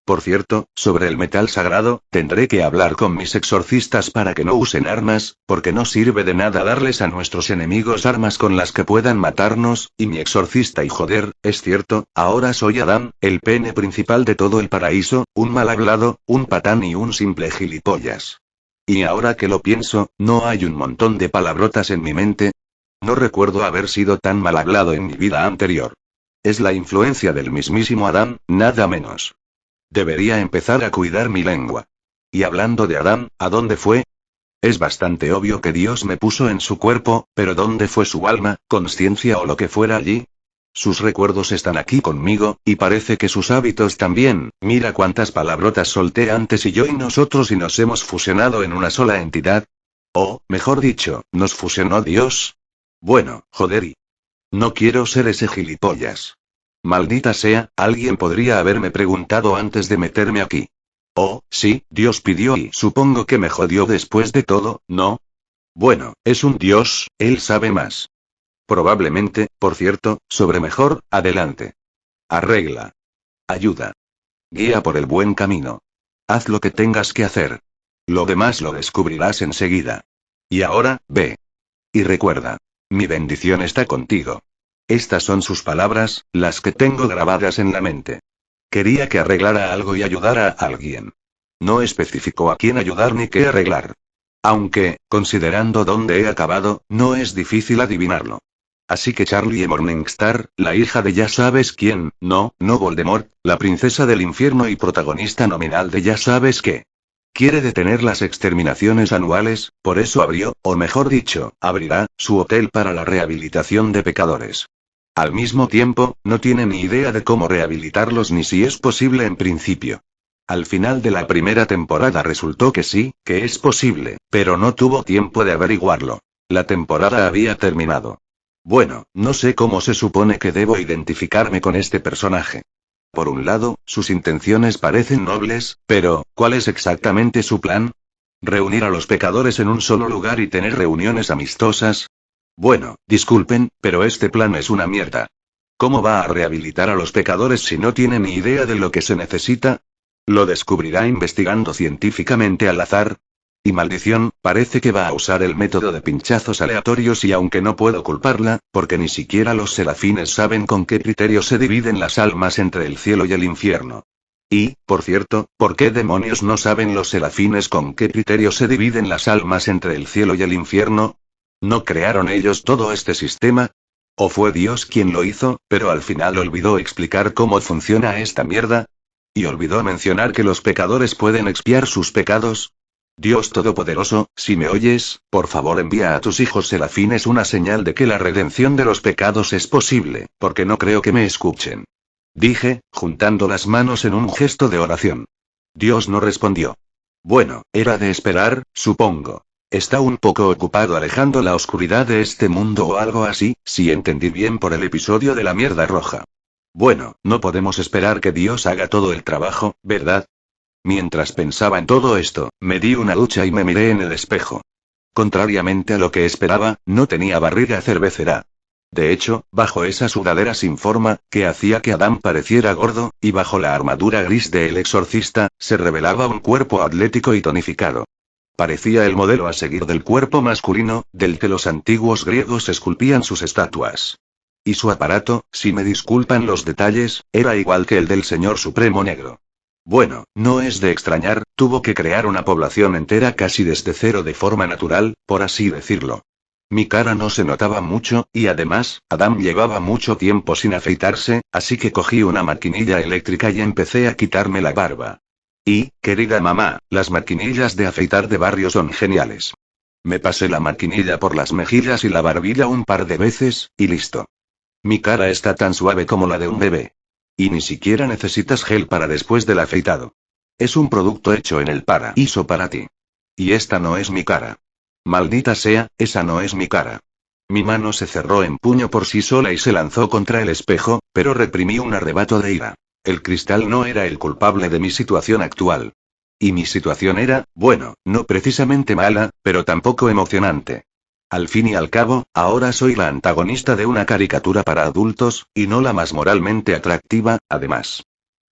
Por cierto, sobre el metal sagrado, tendré que hablar con mis exorcistas para que no usen armas, porque no sirve de nada darles a nuestros enemigos armas con las que puedan matarnos, y mi exorcista y joder, es cierto, ahora soy Adán, el pene principal de todo el paraíso, un mal hablado, un patán y un simple gilipollas. Y ahora que lo pienso, ¿no hay un montón de palabrotas en mi mente? No recuerdo haber sido tan mal hablado en mi vida anterior. Es la influencia del mismísimo Adán, nada menos. Debería empezar a cuidar mi lengua. Y hablando de Adán, ¿a dónde fue? Es bastante obvio que Dios me puso en su cuerpo, pero ¿dónde fue su alma, conciencia o lo que fuera allí? Sus recuerdos están aquí conmigo, y parece que sus hábitos también. Mira cuántas palabrotas solté antes y yo y nosotros y nos hemos fusionado en una sola entidad. O, mejor dicho, nos fusionó Dios. Bueno, joder y... No quiero ser ese gilipollas. Maldita sea, alguien podría haberme preguntado antes de meterme aquí. Oh, sí, Dios pidió y supongo que me jodió después de todo, ¿no? Bueno, es un Dios, él sabe más. Probablemente, por cierto, sobre mejor, adelante. Arregla. Ayuda. Guía por el buen camino. Haz lo que tengas que hacer. Lo demás lo descubrirás enseguida. Y ahora, ve. Y recuerda. Mi bendición está contigo. Estas son sus palabras, las que tengo grabadas en la mente. Quería que arreglara algo y ayudara a alguien. No especificó a quién ayudar ni qué arreglar. Aunque, considerando dónde he acabado, no es difícil adivinarlo. Así que Charlie Morningstar, la hija de ya sabes quién, no Voldemort, la princesa del infierno y protagonista nominal de ya sabes qué. Quiere detener las exterminaciones anuales, por eso abrió, o mejor dicho, abrirá, su hotel para la rehabilitación de pecadores. Al mismo tiempo, no tiene ni idea de cómo rehabilitarlos ni si es posible en principio. Al final de la primera temporada resultó que sí, que es posible, pero no tuvo tiempo de averiguarlo. La temporada había terminado. Bueno, no sé cómo se supone que debo identificarme con este personaje. Por un lado, sus intenciones parecen nobles, pero, ¿cuál es exactamente su plan? ¿Reunir a los pecadores en un solo lugar y tener reuniones amistosas? Bueno, disculpen, pero este plan es una mierda. ¿Cómo va a rehabilitar a los pecadores si no tiene ni idea de lo que se necesita? ¿Lo descubrirá investigando científicamente al azar? Y maldición, parece que va a usar el método de pinchazos aleatorios y aunque no puedo culparla, porque ni siquiera los serafines saben con qué criterio se dividen las almas entre el cielo y el infierno. Y, por cierto, ¿por qué demonios no saben los serafines con qué criterio se dividen las almas entre el cielo y el infierno? ¿No crearon ellos todo este sistema? ¿O fue Dios quien lo hizo, pero al final olvidó explicar cómo funciona esta mierda? ¿Y olvidó mencionar que los pecadores pueden expiar sus pecados? Dios Todopoderoso, si me oyes, por favor envía a tus hijos serafines una señal de que la redención de los pecados es posible, porque no creo que me escuchen. Dije, juntando las manos en un gesto de oración. Dios no respondió. Bueno, era de esperar, supongo. Está un poco ocupado alejando la oscuridad de este mundo o algo así, si entendí bien por el episodio de la mierda roja. Bueno, no podemos esperar que Dios haga todo el trabajo, ¿verdad? Mientras pensaba en todo esto, me di una ducha y me miré en el espejo. Contrariamente a lo que esperaba, no tenía barriga cervecera. De hecho, bajo esa sudadera sin forma, que hacía que Adán pareciera gordo, y bajo la armadura gris de El Exorcista, se revelaba un cuerpo atlético y tonificado. Parecía el modelo a seguir del cuerpo masculino, del que los antiguos griegos esculpían sus estatuas. Y su aparato, si me disculpan los detalles, era igual que el del señor Supremo Negro. Bueno, no es de extrañar, tuvo que crear una población entera casi desde cero de forma natural, por así decirlo. Mi cara no se notaba mucho, y además, Adam llevaba mucho tiempo sin afeitarse, así que cogí una maquinilla eléctrica y empecé a quitarme la barba. Y, querida mamá, las maquinillas de afeitar de barrio son geniales. Me pasé la maquinilla por las mejillas y la barbilla un par de veces, y listo. Mi cara está tan suave como la de un bebé. Y ni siquiera necesitas gel para después del afeitado. Es un producto hecho en el paraíso para ti. Y esta no es mi cara. Maldita sea, esa no es mi cara. Mi mano se cerró en puño por sí sola y se lanzó contra el espejo, pero reprimí un arrebato de ira. El cristal no era el culpable de mi situación actual. Y mi situación era, bueno, no precisamente mala, pero tampoco emocionante. Al fin y al cabo, ahora soy la antagonista de una caricatura para adultos, y no la más moralmente atractiva, además.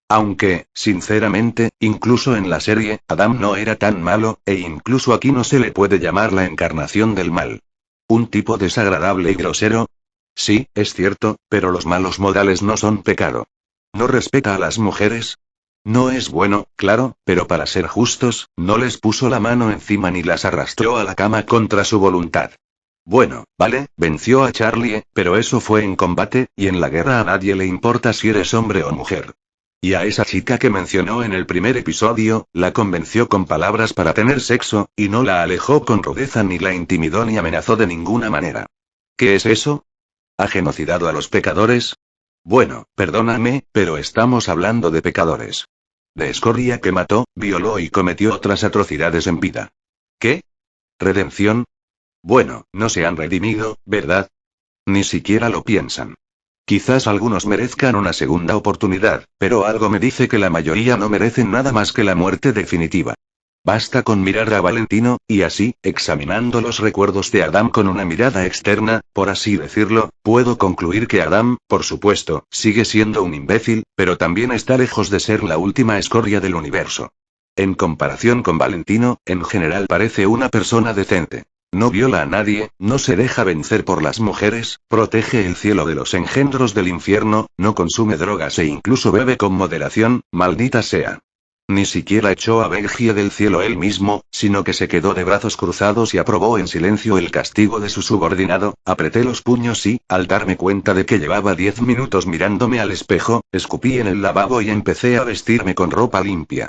Aunque, sinceramente, incluso en la serie, Adam no era tan malo, e incluso aquí no se le puede llamar la encarnación del mal. ¿Un tipo desagradable y grosero? Sí, es cierto, pero los malos modales no son pecado. ¿No respeta a las mujeres? No es bueno, claro, pero para ser justos, no les puso la mano encima ni las arrastró a la cama contra su voluntad. Bueno, vale, venció a Charlie, pero eso fue en combate, y en la guerra a nadie le importa si eres hombre o mujer. Y a esa chica que mencionó en el primer episodio, la convenció con palabras para tener sexo, y no la alejó con rudeza ni la intimidó ni amenazó de ninguna manera. ¿Qué es eso? ¿Ha genocidado a los pecadores? Bueno, perdóname, pero estamos hablando de pecadores. De escoria que mató, violó y cometió otras atrocidades en vida. ¿Qué? ¿Redención? Bueno, no se han redimido, ¿verdad? Ni siquiera lo piensan. Quizás algunos merezcan una segunda oportunidad, pero algo me dice que la mayoría no merecen nada más que la muerte definitiva. Basta con mirar a Valentino, y así, examinando los recuerdos de Adam con una mirada externa, por así decirlo, puedo concluir que Adam, por supuesto, sigue siendo un imbécil, pero también está lejos de ser la última escoria del universo. En comparación con Valentino, en general parece una persona decente. No viola a nadie, no se deja vencer por las mujeres, protege el cielo de los engendros del infierno, no consume drogas e incluso bebe con moderación, maldita sea. Ni siquiera echó a Benji del cielo él mismo, sino que se quedó de brazos cruzados y aprobó en silencio el castigo de su subordinado. Apreté los puños y, al darme cuenta de que llevaba 10 minutos mirándome al espejo, escupí en el lavabo y empecé a vestirme con ropa limpia.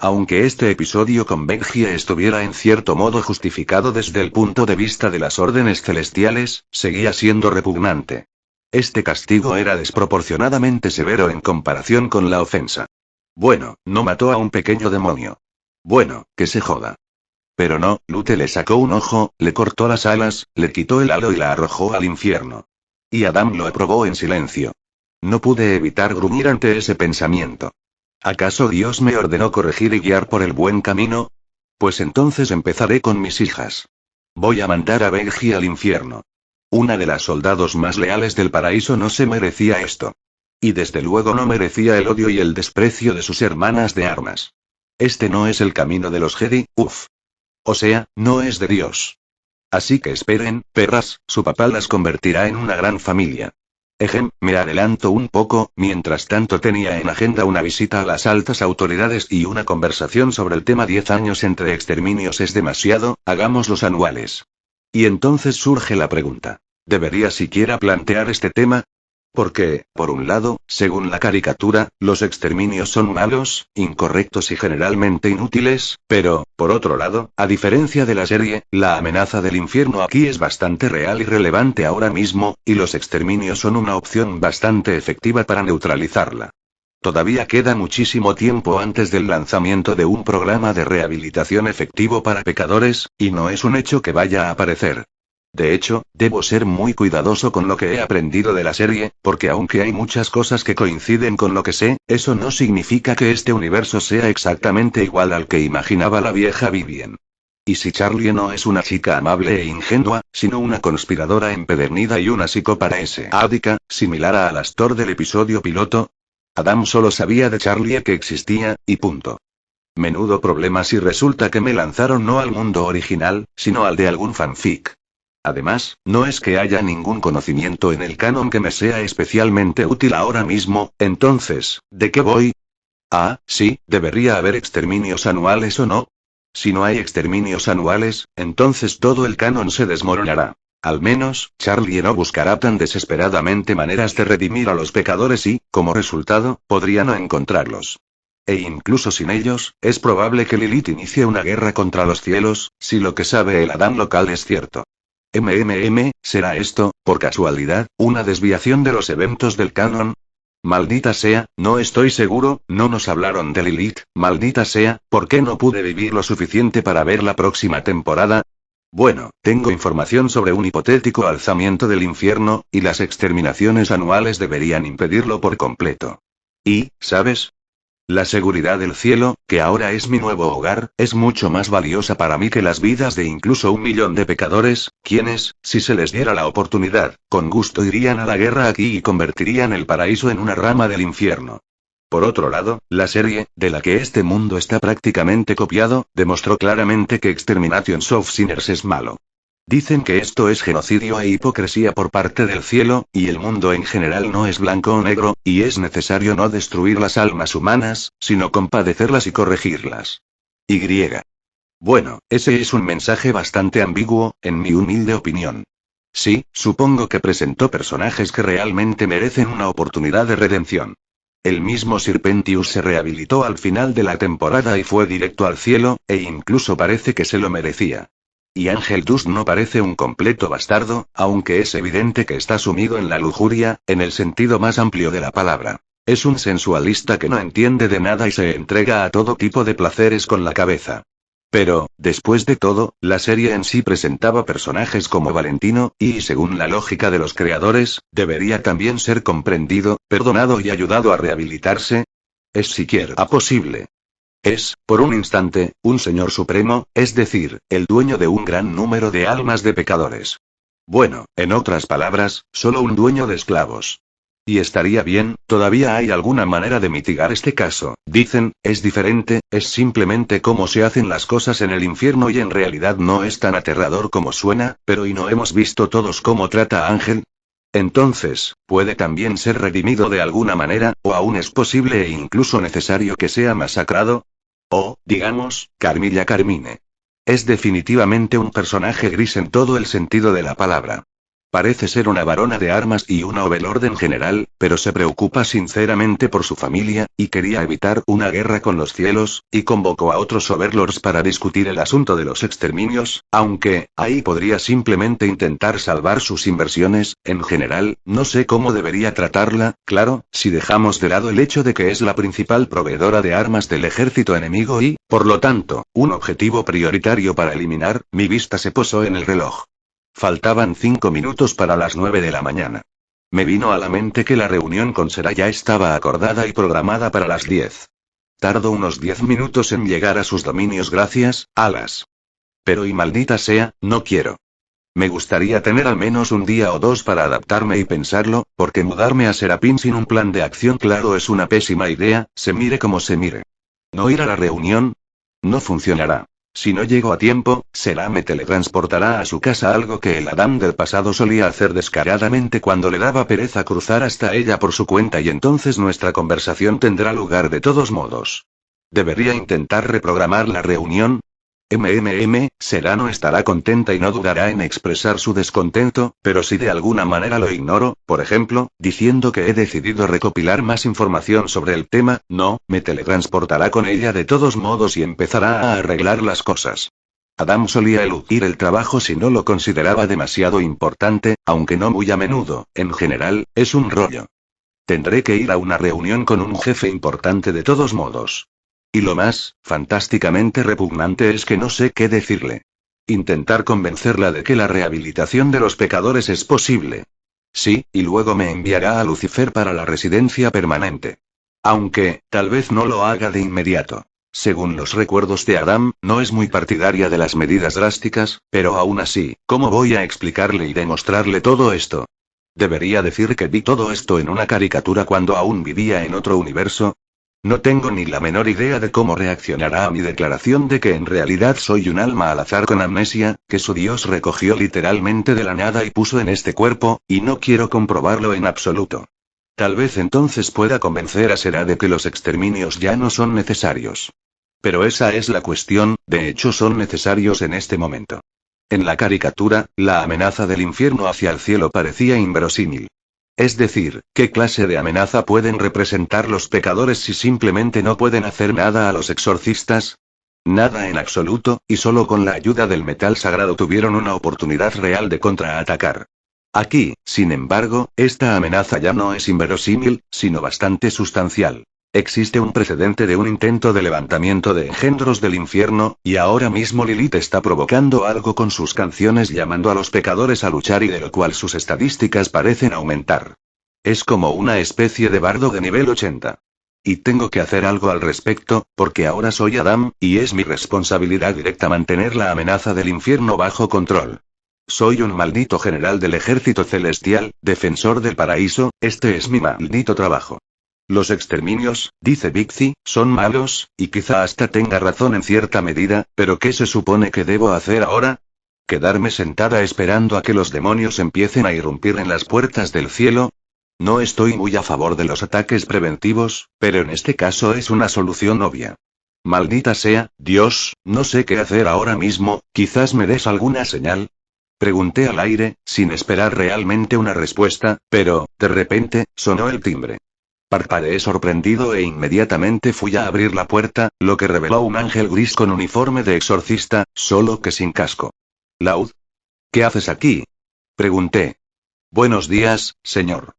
Aunque este episodio con Benji estuviera en cierto modo justificado desde el punto de vista de las órdenes celestiales, seguía siendo repugnante. Este castigo era desproporcionadamente severo en comparación con la ofensa. Bueno, no mató a un pequeño demonio. Bueno, que se joda. Pero no, Lute le sacó un ojo, le cortó las alas, le quitó el halo y la arrojó al infierno. Y Adam lo aprobó en silencio. No pude evitar gruñir ante ese pensamiento. ¿Acaso Dios me ordenó corregir y guiar por el buen camino? Pues entonces empezaré con mis hijas. Voy a mandar a Benji al infierno. Una de las soldados más leales del paraíso no se merecía esto. Y desde luego no merecía el odio y el desprecio de sus hermanas de armas. Este no es el camino de los Jedi, uff. O sea, no es de Dios. Así que esperen, perras, su papá las convertirá en una gran familia. Me adelanto un poco, mientras tanto tenía en agenda una visita a las altas autoridades y una conversación sobre el tema 10 años entre exterminios es demasiado, hagamos los anuales. Y entonces surge la pregunta, ¿debería siquiera plantear este tema? Porque, por un lado, según la caricatura, los exterminios son malos, incorrectos y generalmente inútiles, pero, por otro lado, a diferencia de la serie, la amenaza del infierno aquí es bastante real y relevante ahora mismo, y los exterminios son una opción bastante efectiva para neutralizarla. Todavía queda muchísimo tiempo antes del lanzamiento de un programa de rehabilitación efectivo para pecadores, y no es un hecho que vaya a aparecer. De hecho, debo ser muy cuidadoso con lo que he aprendido de la serie, porque aunque hay muchas cosas que coinciden con lo que sé, eso no significa que este universo sea exactamente igual al que imaginaba la vieja Vivien. Y si Charlie no es una chica amable e ingenua, sino una conspiradora empedernida y una psicópata sádica, similar a Alastor del episodio piloto, Adam solo sabía de Charlie que existía, y punto. Menudo problema si resulta que me lanzaron no al mundo original, sino al de algún fanfic. Además, no es que haya ningún conocimiento en el canon que me sea especialmente útil ahora mismo, entonces, ¿de qué voy? Ah, sí, debería haber exterminios anuales o no. Si no hay exterminios anuales, entonces todo el canon se desmoronará. Al menos, Charlie no buscará tan desesperadamente maneras de redimir a los pecadores y, como resultado, podría no encontrarlos. E incluso sin ellos, es probable que Lilith inicie una guerra contra los cielos, si lo que sabe el Adán local es cierto. ¿Será esto, por casualidad, una desviación de los eventos del canon? Maldita sea, no estoy seguro, no nos hablaron de Lilith, maldita sea, ¿por qué no pude vivir lo suficiente para ver la próxima temporada? Bueno, tengo información sobre un hipotético alzamiento del infierno, y las exterminaciones anuales deberían impedirlo por completo. Y, ¿sabes? La seguridad del cielo, que ahora es mi nuevo hogar, es mucho más valiosa para mí que las vidas de incluso 1 millón de pecadores, quienes, si se les diera la oportunidad, con gusto irían a la guerra aquí y convertirían el paraíso en una rama del infierno. Por otro lado, la serie, de la que este mundo está prácticamente copiado, demostró claramente que Exterminations of Sinners es malo. Dicen que esto es genocidio e hipocresía por parte del cielo, y el mundo en general no es blanco o negro, y es necesario no destruir las almas humanas, sino compadecerlas y corregirlas. Y. Bueno, ese es un mensaje bastante ambiguo, en mi humilde opinión. Sí, supongo que presentó personajes que realmente merecen una oportunidad de redención. El mismo Serpentius se rehabilitó al final de la temporada y fue directo al cielo, e incluso parece que se lo merecía. Y Ángel Dust no parece un completo bastardo, aunque es evidente que está sumido en la lujuria, en el sentido más amplio de la palabra. Es un sensualista que no entiende de nada y se entrega a todo tipo de placeres con la cabeza. Pero, después de todo, la serie en sí presentaba personajes como Valentino, y según la lógica de los creadores, debería también ser comprendido, perdonado y ayudado a rehabilitarse. ¿Es siquiera posible? Es, por un instante, un Señor Supremo, es decir, el dueño de un gran número de almas de pecadores. Bueno, en otras palabras, solo un dueño de esclavos. Y estaría bien, todavía hay alguna manera de mitigar este caso, dicen, es diferente, es simplemente cómo se hacen las cosas en el infierno y en realidad no es tan aterrador como suena, pero ¿y no hemos visto todos cómo trata a Ángel? Entonces, ¿puede también ser redimido de alguna manera, o aún es posible e incluso necesario que sea masacrado? O, digamos, Carmilla Carmine. Es definitivamente un personaje gris en todo el sentido de la palabra. Parece ser una varona de armas y una overlord en general, pero se preocupa sinceramente por su familia, y quería evitar una guerra con los cielos, y convocó a otros overlords para discutir el asunto de los exterminios, aunque, ahí podría simplemente intentar salvar sus inversiones, en general, no sé cómo debería tratarla, claro, si dejamos de lado el hecho de que es la principal proveedora de armas del ejército enemigo y, por lo tanto, un objetivo prioritario para eliminar, mi vista se posó en el reloj. Faltaban 5 minutos para las 9 de la mañana. Me vino a la mente que la reunión con Sera ya estaba acordada y programada para las 10. Tardó unos 10 minutos en llegar a sus dominios gracias, Alas. Pero y maldita sea, no quiero. Me gustaría tener al menos un día o dos para adaptarme y pensarlo, porque mudarme a Serapín sin un plan de acción claro es una pésima idea, se mire como se mire. ¿No ir a la reunión? No funcionará. Si no llego a tiempo, Sera me teletransportará a su casa, algo que el Adán del pasado solía hacer descaradamente cuando le daba pereza cruzar hasta ella por su cuenta y entonces nuestra conversación tendrá lugar de todos modos. ¿Debería intentar reprogramar la reunión? Sera no estará contenta y no dudará en expresar su descontento, pero si de alguna manera lo ignoro, por ejemplo, diciendo que he decidido recopilar más información sobre el tema, no, me teletransportará con ella de todos modos y empezará a arreglar las cosas. Adam solía eludir el trabajo si no lo consideraba demasiado importante, aunque no muy a menudo, en general, es un rollo. Tendré que ir a una reunión con un jefe importante de todos modos. Y lo más, fantásticamente repugnante es que no sé qué decirle. Intentar convencerla de que la rehabilitación de los pecadores es posible. Sí, y luego me enviará a Lucifer para la residencia permanente. Aunque, tal vez no lo haga de inmediato. Según los recuerdos de Adam, no es muy partidaria de las medidas drásticas, pero aún así, ¿cómo voy a explicarle y demostrarle todo esto? ¿Debería decir que vi todo esto en una caricatura cuando aún vivía en otro universo? No tengo ni la menor idea de cómo reaccionará a mi declaración de que en realidad soy un alma al azar con amnesia, que su Dios recogió literalmente de la nada y puso en este cuerpo, y no quiero comprobarlo en absoluto. Tal vez entonces pueda convencer a Será de que los exterminios ya no son necesarios. Pero esa es la cuestión, de hecho son necesarios en este momento. En la caricatura, la amenaza del infierno hacia el cielo parecía inverosímil. Es decir, ¿qué clase de amenaza pueden representar los pecadores si simplemente no pueden hacer nada a los exorcistas? Nada en absoluto, y solo con la ayuda del metal sagrado tuvieron una oportunidad real de contraatacar. Aquí, sin embargo, esta amenaza ya no es inverosímil, sino bastante sustancial. Existe un precedente de un intento de levantamiento de engendros del infierno, y ahora mismo Lilith está provocando algo con sus canciones llamando a los pecadores a luchar y de lo cual sus estadísticas parecen aumentar. Es como una especie de bardo de nivel 80. Y tengo que hacer algo al respecto, porque ahora soy Adam, y es mi responsabilidad directa mantener la amenaza del infierno bajo control. Soy un maldito general del ejército celestial, defensor del paraíso, este es mi maldito trabajo. Los exterminios, dice Bixi, son malos, y quizá hasta tenga razón en cierta medida, pero ¿qué se supone que debo hacer ahora? ¿Quedarme sentada esperando a que los demonios empiecen a irrumpir en las puertas del cielo? No estoy muy a favor de los ataques preventivos, pero en este caso es una solución obvia. Maldita sea, Dios, no sé qué hacer ahora mismo, quizás me des alguna señal. Pregunté al aire, sin esperar realmente una respuesta, pero, de repente, sonó el timbre. Parpadeé sorprendido e inmediatamente fui a abrir la puerta, lo que reveló un ángel gris con uniforme de exorcista, solo que sin casco. Laud. ¿Qué haces aquí? Pregunté. Buenos días, señor.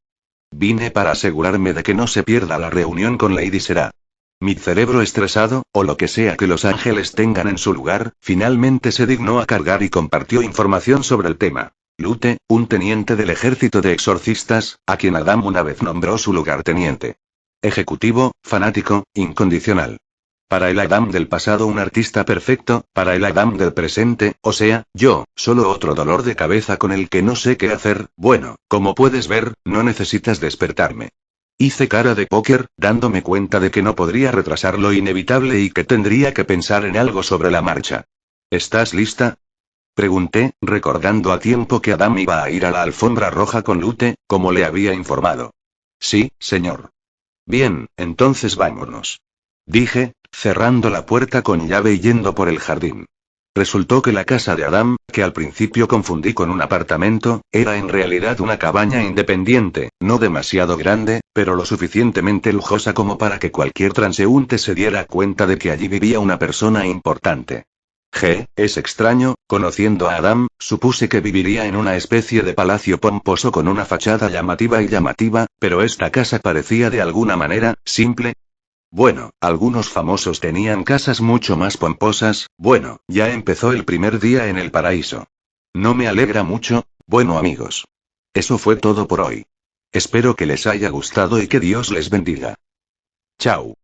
Vine para asegurarme de que no se pierda la reunión con Lady Será. Mi cerebro estresado, o lo que sea que los ángeles tengan en su lugar, finalmente se dignó a cargar y compartió información sobre el tema. Lute, un teniente del ejército de exorcistas, a quien Adam una vez nombró su lugarteniente. Ejecutivo, fanático, incondicional. Para el Adam del pasado un artista perfecto, para el Adam del presente, o sea, yo, solo otro dolor de cabeza con el que no sé qué hacer. Bueno, como puedes ver, no necesitas despertarme. Hice cara de póker, dándome cuenta de que no podría retrasar lo inevitable y que tendría que pensar en algo sobre la marcha. ¿Estás lista? Pregunté, recordando a tiempo que Adam iba a ir a la alfombra roja con Lute, como le había informado. Sí, señor. Bien, entonces vámonos. Dije, cerrando la puerta con llave y yendo por el jardín. Resultó que la casa de Adam, que al principio confundí con un apartamento, era en realidad una cabaña independiente, no demasiado grande, pero lo suficientemente lujosa como para que cualquier transeúnte se diera cuenta de que allí vivía una persona importante. Es extraño, conociendo a Adam, supuse que viviría en una especie de palacio pomposo con una fachada llamativa, pero esta casa parecía de alguna manera, simple. Bueno, algunos famosos tenían casas mucho más pomposas. Bueno, ya empezó el primer día en el paraíso. No me alegra mucho, bueno amigos. Eso fue todo por hoy. Espero que les haya gustado y que Dios les bendiga. Chao.